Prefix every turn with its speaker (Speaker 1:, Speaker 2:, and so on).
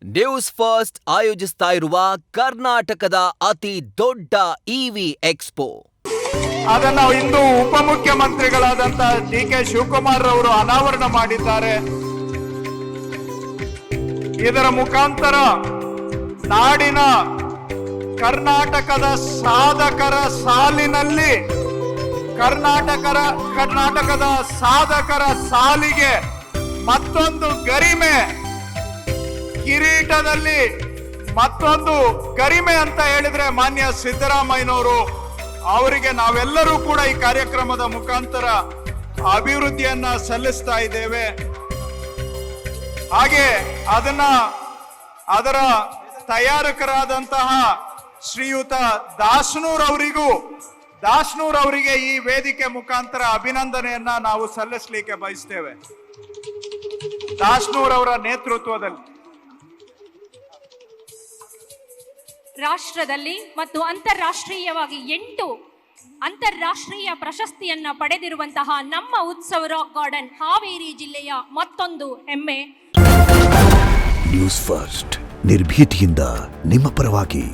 Speaker 1: News first ಆಯೋಜಿಸ್ತಾ ಇರುವ ಕರ್ನಾಟಕದ ಅತಿ ದೊಡ್ಡ ಇವಿ ಎಕ್ಸ್ಪೋ.
Speaker 2: ಅದನ್ನು ಇಂದು ಉಪಮುಖ್ಯಮಂತ್ರಿಗಳಾದಂತ ಡಿ.ಕೆ. ಶಿವಕುಮಾರ್ ಅವರು ಅನಾವರಣ ಮಾಡಿದ್ದಾರೆ. ಇದರ ಮುಖಾಂತರ ನಾಡಿನ ಕರ್ನಾಟಕದ ಸಾಧಕರ ಸಾಲಿನಲ್ಲಿ ಕರ್ನಾಟಕದ ಸಾಧಕರ ಸಾಲಿಗೆ ಮತ್ತೊಂದು ಗರಿಮೆ, ಕಿರೀಟದಲ್ಲಿ ಮತ್ತೊಂದು ಗರಿಮೆ ಅಂತ ಹೇಳಿದ್ರೆ ಮಾನ್ಯ ಸಿದ್ದರಾಮಯ್ಯನವರು. ಅವರಿಗೆ ನಾವೆಲ್ಲರೂ ಕೂಡ ಈ ಕಾರ್ಯಕ್ರಮದ ಮುಖಾಂತರ ಅಭಿವೃದ್ಧಿಯನ್ನ ಸಲ್ಲಿಸ್ತಾ ಇದ್ದೇವೆ. ಹಾಗೆ ಅದರ ತಯಾರಕರಾದಂತಹ ಶ್ರೀಯುತ ದಾಸನೂರ್ ಅವರಿಗೆ ಈ ವೇದಿಕೆ ಮುಖಾಂತರ ಅಭಿನಂದನೆಯನ್ನ ನಾವು ಸಲ್ಲಿಸಲಿಕ್ಕೆ ಬಯಸ್ತೇವೆ. ದಾಸನೂರ್ ಅವರ ನೇತೃತ್ವದಲ್ಲಿ
Speaker 3: ರಾಷ್ಟ್ರದಲ್ಲಿ ಮತ್ತು ಅಂತಾರಾಷ್ಟ್ರೀಯವಾಗಿ 8 ಅಂತಾರಾಷ್ಟ್ರೀಯ ಪ್ರಶಸ್ತಿಯನ್ನ ಪಡೆದಿರುವಂತಹ ನಮ್ಮ ಉತ್ಸವ ರಾಕ್ ಗಾರ್ಡನ್ ಹಾವೇರಿ ಜಿಲ್ಲೆಯ ಮತ್ತೊಂದು ಹೆಮ್ಮೆ.
Speaker 4: ನ್ಯೂಸ್ ಫಸ್ಟ್ ನಿರ್ಭೀತಿಯಿಂದ ನಿಮ್ಮ ಪರವಾಗಿ.